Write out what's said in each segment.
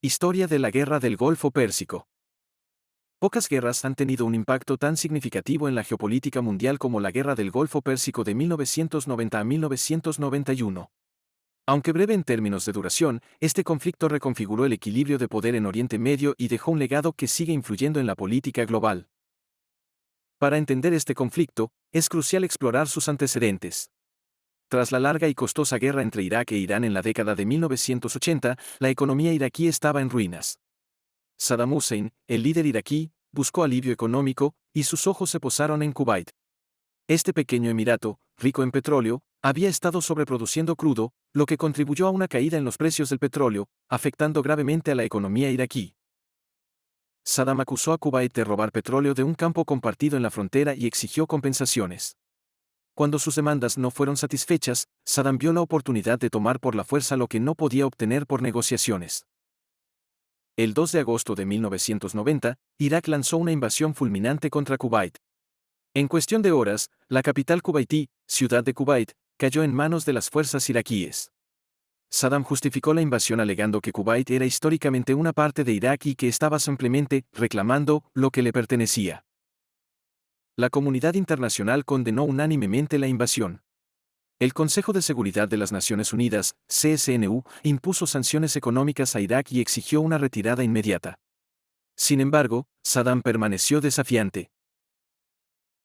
Historia de la Guerra del Golfo Pérsico. Pocas guerras han tenido un impacto tan significativo en la geopolítica mundial como la Guerra del Golfo Pérsico de 1990 a 1991. Aunque breve en términos de duración, este conflicto reconfiguró el equilibrio de poder en Oriente Medio y dejó un legado que sigue influyendo en la política global. Para entender este conflicto, es crucial explorar sus antecedentes. Tras la larga y costosa guerra entre Irak e Irán en la década de 1980, la economía iraquí estaba en ruinas. Saddam Hussein, el líder iraquí, buscó alivio económico, y sus ojos se posaron en Kuwait. Este pequeño emirato, rico en petróleo, había estado sobreproduciendo crudo, lo que contribuyó a una caída en los precios del petróleo, afectando gravemente a la economía iraquí. Saddam acusó a Kuwait de robar petróleo de un campo compartido en la frontera y exigió compensaciones. Cuando sus demandas no fueron satisfechas, Saddam vio la oportunidad de tomar por la fuerza lo que no podía obtener por negociaciones. El 2 de agosto de 1990, Irak lanzó una invasión fulminante contra Kuwait. En cuestión de horas, la capital kuwaití, Ciudad de Kuwait, cayó en manos de las fuerzas iraquíes. Saddam justificó la invasión alegando que Kuwait era históricamente una parte de Irak y que estaba simplemente reclamando lo que le pertenecía. La comunidad internacional condenó unánimemente la invasión. El Consejo de Seguridad de las Naciones Unidas, CSNU, impuso sanciones económicas a Irak y exigió una retirada inmediata. Sin embargo, Saddam permaneció desafiante.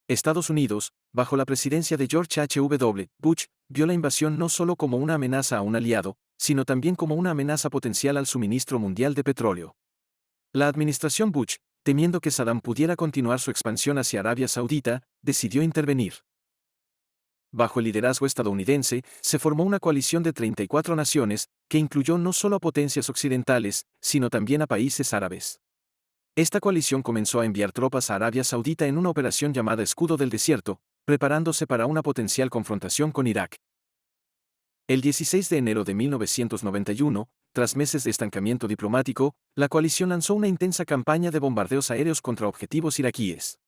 Estados Unidos, bajo la presidencia de George H.W. Bush, vio la invasión no solo como una amenaza a un aliado, sino también como una amenaza potencial al suministro mundial de petróleo. La administración Bush, temiendo que Saddam pudiera continuar su expansión hacia Arabia Saudita, decidió intervenir. Bajo el liderazgo estadounidense, se formó una coalición de 34 naciones, que incluyó no solo a potencias occidentales, sino también a países árabes. Esta coalición comenzó a enviar tropas a Arabia Saudita en una operación llamada Escudo del Desierto, preparándose para una potencial confrontación con Irak. El 16 de enero de 1991, tras meses de estancamiento diplomático, la coalición lanzó una intensa campaña de bombardeos aéreos contra objetivos iraquíes.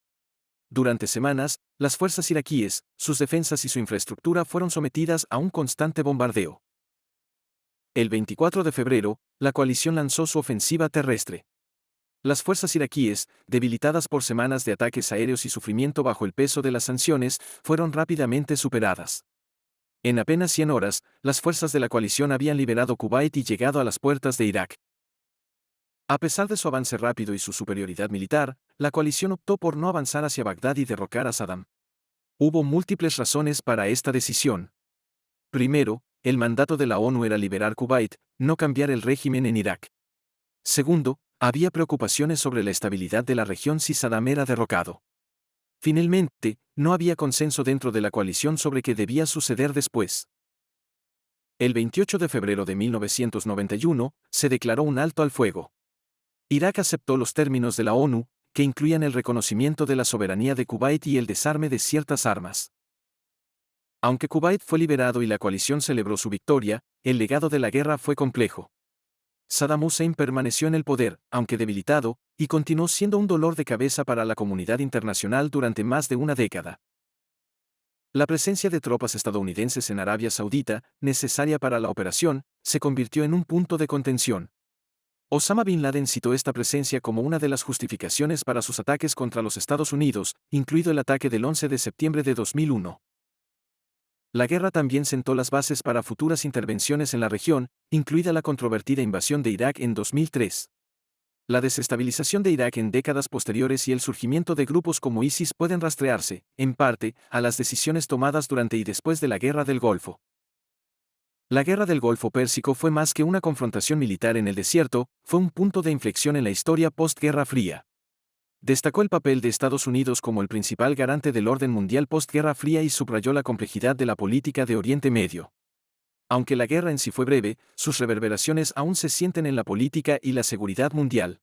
Durante semanas, las fuerzas iraquíes, sus defensas y su infraestructura fueron sometidas a un constante bombardeo. El 24 de febrero, la coalición lanzó su ofensiva terrestre. Las fuerzas iraquíes, debilitadas por semanas de ataques aéreos y sufrimiento bajo el peso de las sanciones, fueron rápidamente superadas. En apenas 100 horas, las fuerzas de la coalición habían liberado Kuwait y llegado a las puertas de Irak. A pesar de su avance rápido y su superioridad militar, la coalición optó por no avanzar hacia Bagdad y derrocar a Saddam. Hubo múltiples razones para esta decisión. Primero, el mandato de la ONU era liberar Kuwait, no cambiar el régimen en Irak. Segundo, había preocupaciones sobre la estabilidad de la región si Saddam era derrocado. Finalmente, no había consenso dentro de la coalición sobre qué debía suceder después. El 28 de febrero de 1991, se declaró un alto al fuego. Irak aceptó los términos de la ONU, que incluían el reconocimiento de la soberanía de Kuwait y el desarme de ciertas armas. Aunque Kuwait fue liberado y la coalición celebró su victoria, el legado de la guerra fue complejo. Saddam Hussein permaneció en el poder, aunque debilitado, y continuó siendo un dolor de cabeza para la comunidad internacional durante más de una década. La presencia de tropas estadounidenses en Arabia Saudita, necesaria para la operación, se convirtió en un punto de contención. Osama Bin Laden citó esta presencia como una de las justificaciones para sus ataques contra los Estados Unidos, incluido el ataque del 11 de septiembre de 2001. La guerra también sentó las bases para futuras intervenciones en la región, incluida la controvertida invasión de Irak en 2003. La desestabilización de Irak en décadas posteriores y el surgimiento de grupos como ISIS pueden rastrearse, en parte, a las decisiones tomadas durante y después de la Guerra del Golfo. La Guerra del Golfo Pérsico fue más que una confrontación militar en el desierto, fue un punto de inflexión en la historia postguerra fría. Destacó el papel de Estados Unidos como el principal garante del orden mundial postguerra fría y subrayó la complejidad de la política de Oriente Medio. Aunque la guerra en sí fue breve, sus reverberaciones aún se sienten en la política y la seguridad mundial.